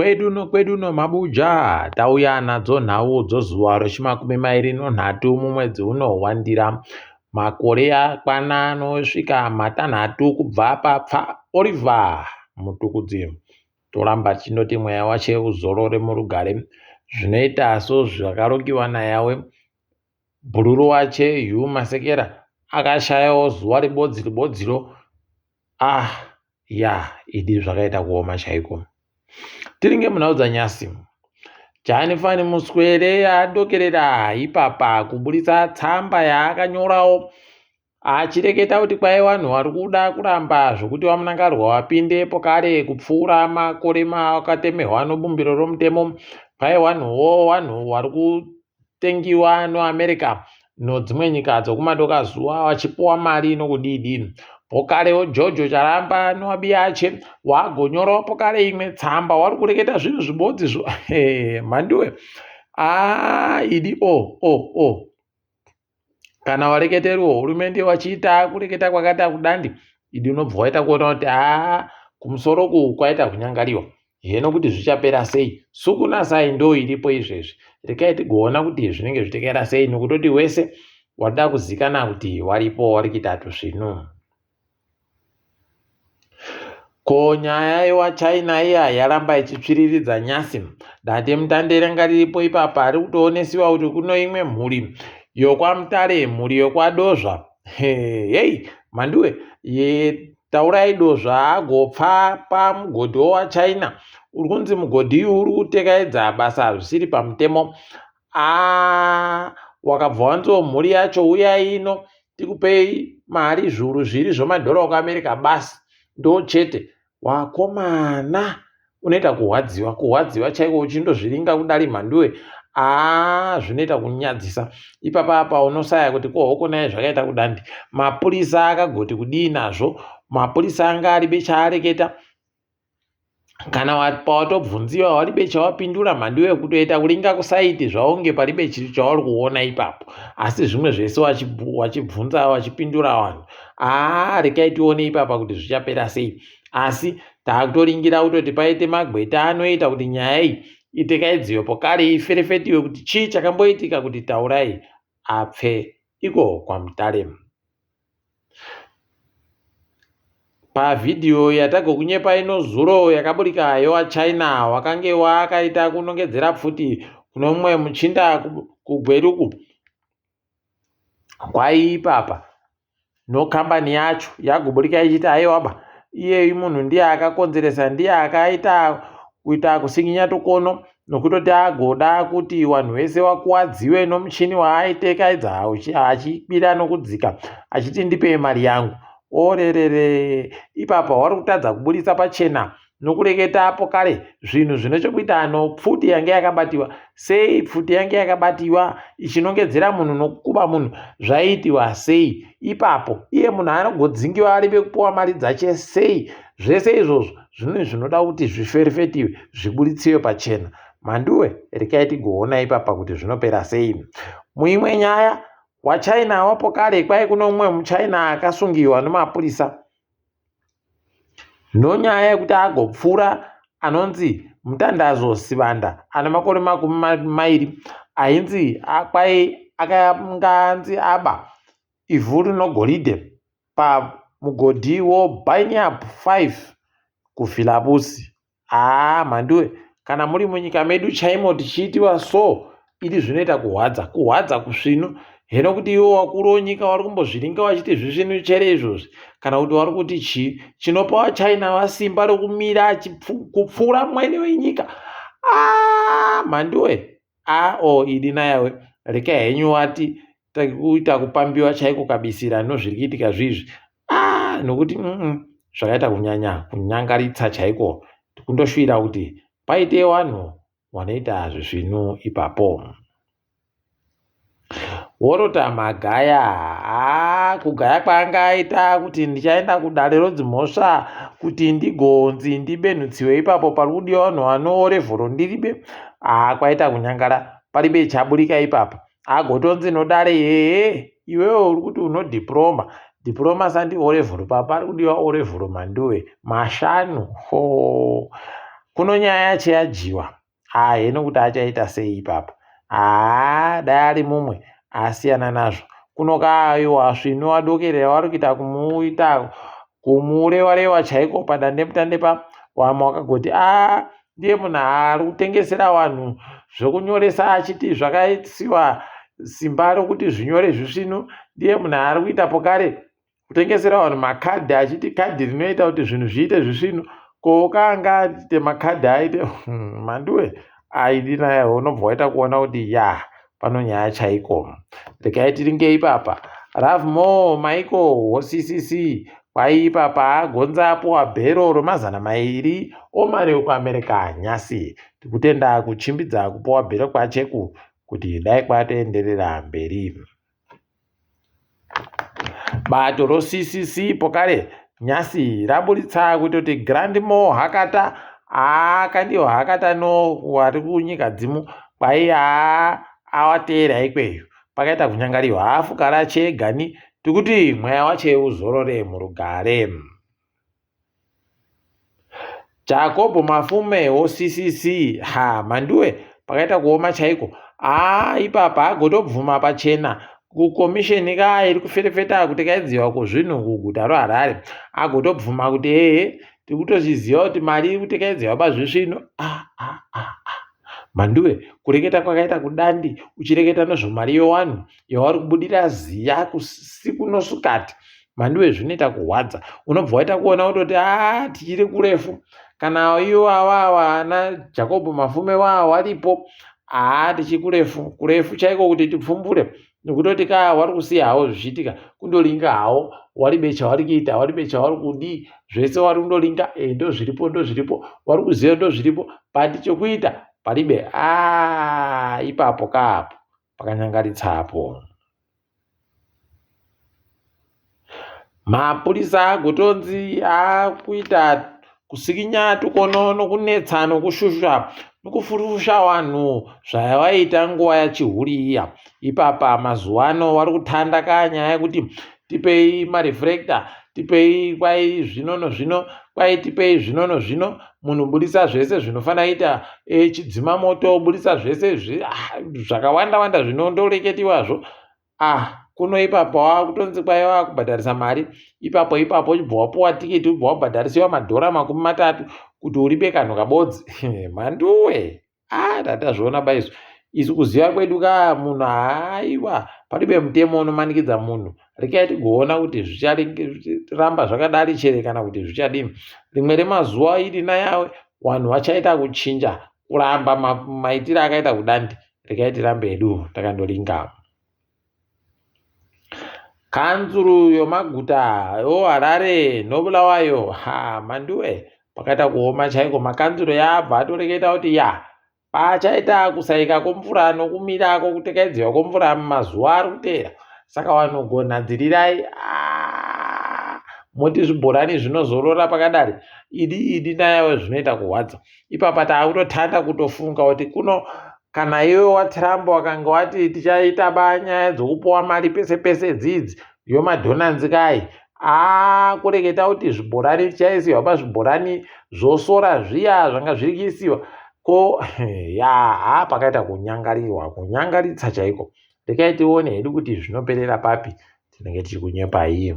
Kwedu uno mabuja tauya nadzo nhau dzozuva rechimakumi mairi nonhatu mumwedzi unohwandira makore akwana anosvika matanhatu kubva papfa Oliver Mutukudzi. Toramba tinoti mweya wache uzorore murugare. Zvinoita so zvakarokiwa nayawe bhururu wache Hugh Masekela akashayawo zuva ribodziro. Idi zvakaita kuoma chaiko. Tiringe munhau dzanyasi Janifani Muswere adokerera ipapa kuburitsa tsamba yaakanyorawo achireketa kuti kwai vanhu vari kuda kuramba zvokuti vamunangarwa wapindepo kare kupfuura makore akatemerwa nobumbiro romutemo. Kwai vanhu vari kutengiwa noAmerica nodzimwe nyika dzokumadokazuva vachipuwa mari nokudii. Pokarewo Jojo charamba noabiache wagonyorawo pokare imwe tsamba wari kureketa zvinhu zvibodzizvo. Mhanduwe idi kana wareketeriwo hurumende wachiita kureketa kwakaita kudandi idi unobva waita kuona kuti kumusoroku kwaita kunyangariwa heno kuti zvichapera sei. Sukunasai ndo iripo izvezvi. Rekai tigoona kuti zvinenge zvitekera sei nokutoti wese wada kuzikana kuti waripo wari kitatu zvino. Ko nyaya yewaChina iya yaramba ichipfiriridza nyasi. Dande mutande ranga riripo ipapa ari kutoonesiwa kuti kuno imwe mhuri yokwamutare, mhuri yokwadozva. Mhanduwe taurai dozva agopfa pamugodhi waChina. Uri kunzi mugodhi uri kutekaedza basa zvisiri pamutemo. Wakabva wanzo mhuri yacho uyai ino tikupei mari zviuru zviri zvomadhora okuAmerica basi ndo chete. Wakomana unoita kuhwadziwa chaiko uchindozviringa kudari mhanduwe. Zvinoita kunyadzisa. Ipapa unosaya kuti kohoko naye zvakaita kudandi. Mapurisa akagoti kudii nazvo. Mapurisa anga aribe chaareketa. Kana watobvunziwa waribe chawapindura mhanduwe kutoita kuringa kusaiti zvaunge paribe chiri chauri kuona ipapo. Asi zvimwe zvese wachibvunza wachipindura vanhu. Rekai tione ipapa kuti zvichapera sei. Asi takutoringira kutoti paite magweta anoita kuti nyaya iyi itekaidziwe pokare iferefetiwe kuti chii chakamboitika kuti taurai apfe iko kwaMutare. Pavhidhiyo yatagokunyepa ino zuro yakaburika yewaChina wakange wakaita kunongedzera pfuti kuno mumwe muchinda kugweruku kwai ipapa nokambani yacho yagoburika ichiti aiwaba iyeyu munhu ndiye akakonzeresa, ndiye akaita kuita kusikinya tokono nokutoti agoda kuti vanhu vese vakuwadziwe nomuchini waaitekaedza achibira nokudzika achiti ndipei mari yangu. Orerere ipapa wari kutadza kuburitsa pachena nokureketa pokare zvinhu zvine chokuita pfuti yange yakabatiwa. Sei pfuti yange yakabatiwa ichinongedzera munhu nokukuba munhu zvaiitiwa sei. Ipapo iye munhu anogodzingiwa aribe kupuwa mari dzache sei. Zvese izvozvo zvinhu zvinoda kuti zviferefetiwe zviburitsewe pachena. Mhanduwe rekai tigoona ipapa kuti zvinopera sei. Muimwe nyaya waChina wapokare kwai kuno mumwe muChina akasungiwa nomapurisa nonyaya yekuti agopfuura anonzi Mutandazo Sivanda ana makore makumi mairi ainzi kwai akanganzi aba ivhu rinogoridhe pamugodhi woBainyap 5 kuVhilapusi. Mhanduwe kana muri munyika medu chaimo tichiitiwa so ili zvinoita kuhwadza kusvino. Heno kuti iwo wakuru wonyika wari kumbozviringa wachiti zvisvinu chere izvozvi kana kuti wari kuti chii chinopa waChina wasimba rokumira kupfuura mwene wenyika. Mhanduwe idi nayawe rekai henyu wati kuita kupambiwa chaiko kabisira nozviri kuitika zvizvi. Nokuti zvakaita kunyanya kunyangaritsa chaiko kundosvira kuti paite vanhu vanoita zvisvinu ipapo. Worota magaya kugaya kwaanga aita kuti ndichaenda kudare rodzimhosva kuti ndigonzi ndibenutsiwe ipapo pari kudiwa vanhu vanorevhoro ndiribe. Kwaita kunyangara paribe chaburika ipapa agotonzi nodare iwewe uri kuti unodiploma sandiwo revhuro papa ari kudiwa orevhuro mhanduwe 5. kuno nyaya yacho yajiwa. Hino kuti achaita sei ipapo? Dai ari mumwe asiyana nazvo. Kuno kaiwa svinu wadokerera wari kuita kumuita kumureva chaiko padandemutande pa wama wakagoti ndiye munhu ari kutengesera vanhu zvokunyoresa achiti zvakaisiwa simba rokuti zvinyore zvisvinu. Ndiye munhu ari kuita pokare kutengesera vanhu makadhi achiti kadhi rinoita kuti zvinhu zviite zvisvinu. Ko kanga aite makadhi aite manduwe aidi naye unobva waita kuona kuti pano nyaya chaiko. Regai tiringei ipapa. Ravmo Michael CCC kwaipapa agonzapo abhero ro200 omari ekuAmerica nyasi tikutenda kuchimbidza kupowa bhero kwacheku kuti dai kwatoenderera mberi. Bato roCCC pokare nyasi raburitsa kutoti Grandmo Hakata akandiwo Hakata no wari kunyika dzimu kwai awateera ikweyo pakaita kunyangariwa afukara chegani tikuti mweya wache uzorore murugare. Jacob Mafume woCCC manduwe pakaita kuoma chaiko ipapa agotobvuma pachena kukomisheni iri kuferefeta kutekaidziwa kuzvinhu kuguta roHarare agotobvuma kuti tikutozviziva kuti mari iri kutekaidziwa pazvisvino. Manduwe kureketa kwakaita kudandi uchireketa nezvomari yewanhu yavari kubudira ziya kusiku nosukati. Manduwe zvinoita kuhwadza. Unobva waita kuona kutoti tichiri kurefu kana iwo ava ana Jacob Mafume waripo tichiri kurefu chaiko kuti tipfumbure nekutoti wari kusiya hawo zvichiitika kundolinga hawo waribe chavari kuita waribe chavari kudi zvese wari kundolinga ndozviripo wari kuziva ndozviripo but chokuita paribe. Ipapo kapo pakanyangaritsapo. Mapurisa agotonzi akuita kusikinya tukono nokunetsa nokushusha nokufurusha vanhu zvavaita nguva yachihuri iya. Ipapa mazuwano vari kutandaka nyaya yekuti tipei mareflector, tipei kwai zvino nozvino, kwai tipei zvino nozvino, munhu budisa zvese zvinofana ita chidzima moto, budisa zvese zvakawanda zvinondoreketiwazvo. Kuno ipapo wakutonzi kwai wakubhadharisa mari ipapo uchibva wapuwa tiketi ubva wabhadharisiwa $30 kuti uribe kanhu kabodzi. Manduwe tatazviona baizvo isu kuziva kwedu munhu aiwa paribe mutemo unomanikidza munhu. Regai tigoona kuti zvicharamba zvakadari chere kana kuti zvichadini. Rimwe remazuva iri nayawe vanhu vachaita kuchinja kuramba maitiro akaita kudandi. Regai tirambe hedu takandolinga. Kanzuru yomaguta Harare nobulawayo manduwe pakaita kuoma chaiko. Makanzuro yabva atoreketa kuti pachaita kusaika kwemvura nokumirako kutekaidziwa kwemvura mumazuva ari kuteera. Saka vanhu gonadzirirai moti zvibhorani zvinozorora pakadari idi nayawe zvinoita kuhwadza. Ipapa taakutotanda kutofunga kuti kuno kana iwe watiramba wakanga wati tichaita nyaya dzokupowa mari pese pese dzidzi yomadhonanzi kai kureketa kuti zvibhorani tichaisiwa pazvibhorani zvosora zviya zvanga zviri kuisiwa ko pakaita kunyangaritsa chaiko. Regai tione hedu kuti zvinoperera papi tinenge tiri kunyepai.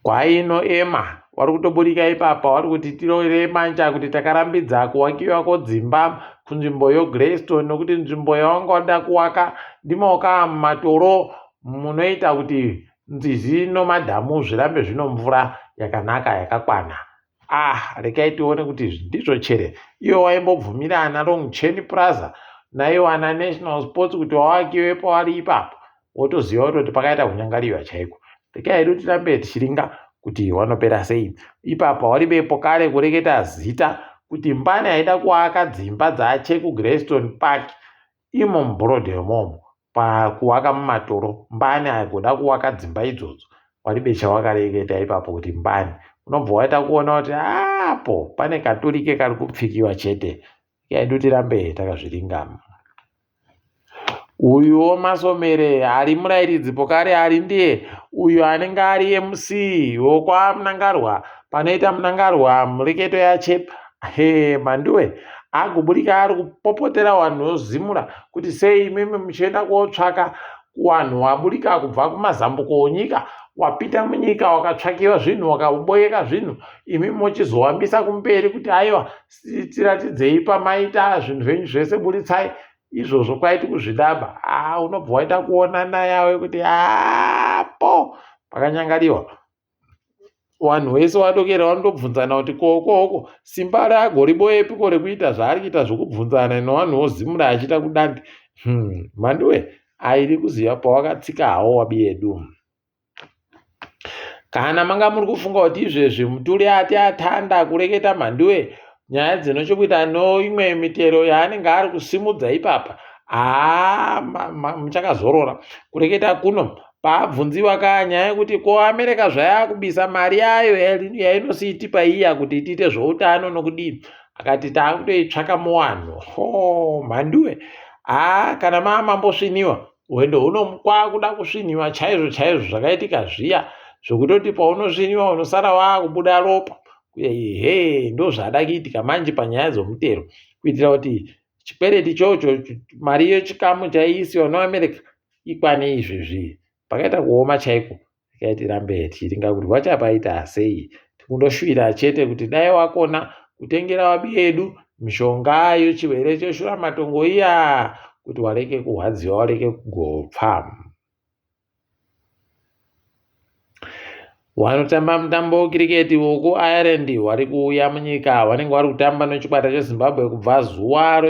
Kwaino ema wari kutoburika ipapa wari kuti tirore manja kuti takarambidza kuwakiwa kwedzimba kunzvimbo yoGreystone nokuti nzvimbo yawanga kuwaka ndimoka mumatoro munoita kuti nzizi nomadhamu zvirambe zvino mvura yakanaka yakakwana. Regai tione kuti ndizvo chere. Iwe waimbobvumira ana Longchain Plaza naiwo ana National Sports kuti wawakiwepo wari ipapo wotoziva kuti pakaita kunyangariwa chaiko. Regai hedu tirambe tichiringa kuti wanopera sei. Ipapa waribepo kare kureketa zita kuti Mbane aida kuaka dzimba dzache kuGreystone Park imo muBroadway momo pakuwaka mumatoro. Mbane agoda kuwaka dzimba idzodzo. Waribe chawakareketa ipapo kuti Mbane unobva waita kuona kuti apo pane katurike kari kupfikiwa chete. Hedu tirambe takazviringa. Uyu Masomere ari murairidzi pokare ari ndiye uyu anenge ari MC wokwaMnangarwa panoita munangarwa mureketo yache. Mandiwe agoburika ari kupopotera vanhu vozimura kuti sei imimi muchienda kotsvaka vanhu waburika kubva kumazambuko onyika, wapita munyika wakatsvakiwa zvinhu wakaboyeka zvinhu, imi mochizovambisa kumberi kuti aiwa tiratidzei pamaita zvinhu zvenyu zvese buritsai. Izvozvo kwaiti kuzvidaba. Unobva waita kuonana yawe kuti po pakanyangariwa. Vanhu vese vadokera vanondobvunzana kuti koko simba ragoriboyepiko rekuita zvaari kuita zvokubvunzana nevanhu vozimura achiita kudandi. Mhandiwe airi kuziva pawakatsika hawo wabiyedu. Kana manga muri kufunga kuti izvezvi Muturi ati atanda kureketa mhandiwe nyaya dzinochokuita noimwe mitero yaanenge ari kusimudza ipapa, muchakazorora. Kureketa kuno paabvunziwa nyaya yekuti ko America zvayakubisa mari yayo yainositipa iya kuti tiite zvoutano nokudini, akati takutoitsvaka muvanhu. Mhandiwe kana mamambosviniwa wendo huno kwakuda kusviniwa chaizvo chaizvo zvakaitika zviya zvokutoti paunosviniwa unosara wakubuda ropa. Ndo zvada kuitika manje panyaya dzomutero, kuitira kuti chikwereti chocho mari yechikamu chaiisiwa noAmerica ikwane izvezvi. Pakaita kuoma chaiko, tikatirambe tichiringa kuti wachapaita sei. Tikundoshuvira chete kuti dai wakona kutengera wabiyedu mishonga yechirwere cheshuramatongo iya kuti wareke kuhwadziwa, wareke kugopfa. Vanotamba mutambo wekiriketi wokuIreland wari kuuya munyika vanenge vari kutamba nechikwata cheZimbabwe kubva zuva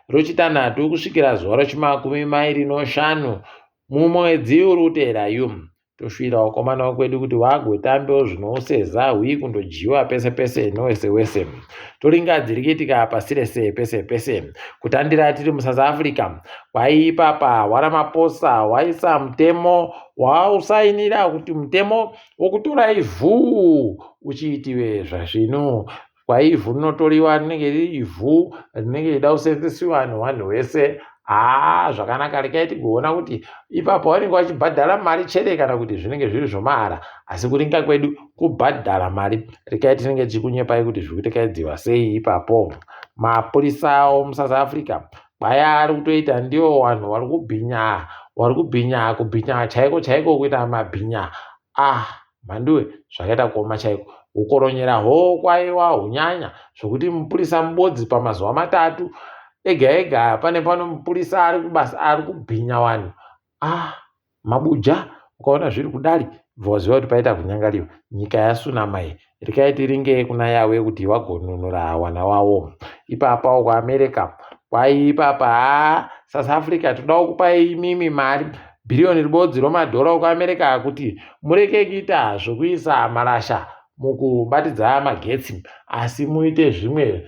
rochitanhatu kusvikira zuva rochi25 mumwedzi uri kuteera uyu. Tosvira wakomana wekwedu kuti vagotambewo zvinoseza hui kundojiwa pese pese nowese wese. Toringadzirikitika pasi rese pese pese. Kutandira tiri muSouth Africa kwaipapa waRamaphosa waisa mutemo wausainira kuti mutemo wokutora ivhu uchiitiwe zvazvino. Kwaivhu rinotoriwa rinenge riri ivhu rinenge rida kuseenzesiwa nevanhu vese. Zvakanaka rikaiti kuona kuti ipapo vanenge vachibhadhara mari chere kana kuti zvinenge zviri zvomahara, asi kuringa kwedu kubhadhara mari. Rikaiti rinenge tichikunyepai kuti zvirikutekaidziwa sei ipapo. Mapurisa muSouth Africa kwaya ari kutoita ndiwo vanhu vari kubhinya chaiko chaiko kuita mabhinya. Mhandiwe zvakaita kuoma chaiko. Kukoronyera kwaiwa hunyanya zvokuti mupurisa mubodzi pamazuva 3 ega ega pane pano mupurisa ari kubhinya vanhu. Mabuja ukaona zviri kudari bvaziva kuti paita kunyangariwa. Nyika yasunamai rikaiti ringe kuna yawe kuti vagonunura wana wavo. Ipapa kuAmerica kwaipapa South Africa toda kukupai imimi mari bhiriyoni ribodzi romadhora kuAmerica kuti mureke kuita zvokuisa marasha mukubatidza magetsi asi muite zvimwe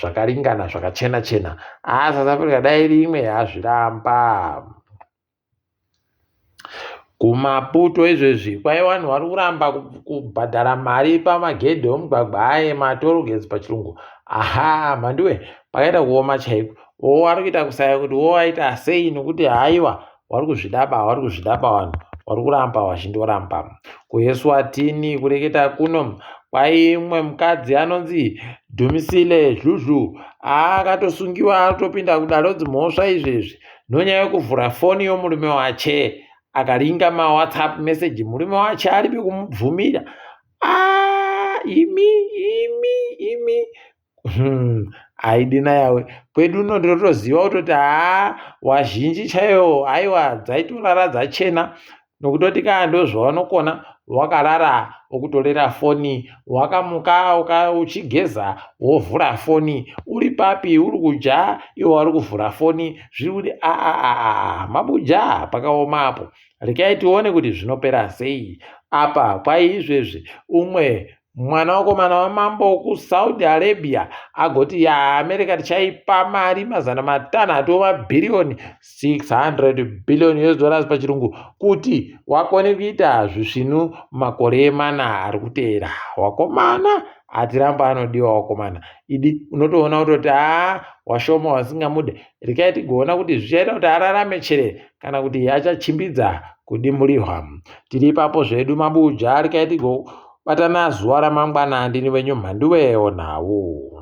zvakaringana zvakachena chena. South Africa dai rimwe yazviramba. Kumaputo izvezvi kwai vanhu vari kuramba kubhadhara mari pamagedhi omugwagwa matorogetsi pachirungu. Mhandiwe pakaita kuoma chaiko. Vari kuita kusaya kuti waita sei nokuti haiwa vari kuzvidaba vanhu vari kuramba vachindoramba. kuEswatini kureketa kuno kwai umwe mukadzi anonzi Dumisile Dludlu akatosungiwa atopinda kudalodzi mhosva izvezvi nonyaya yekuvhura foni yomurume wache akaringa maWhatsApp message murume wache aribe kumubvumira. imi aidina yawe kwedu ndotoziva kutoti wazhinji chaiwo aiwa dzaitorara dzachena nokutoti ndo zvavanokona wakarara okutorera foni wakamuka uchigeza wovhura foni uri papi uri kudya iwo wari kuvhura foni zviri kuti mabuja pakaomapo. Rekai tione kuti zvinopera sei apa. Kwai izvezvi umwe mwana wakomana wamambo kuSaudi Arabia agoti America tichaipa mari $500 mabhiriyoni $600 billion pachirungu kuti wakone kuita zvisvinu makore 4 ari kuteera. Wakomana atiramba anodiwa wakomana. Idi unotoona kutoti washoma wasingamude. Rekai tigoona kuti zvichaita kuti ararame chere kana kuti achachimbidza kudimurirwa. Tiri ipapo zvedu mabuja rekai batana zuva ramangwana. Ndini wenyu Mhanduweyo Nhau.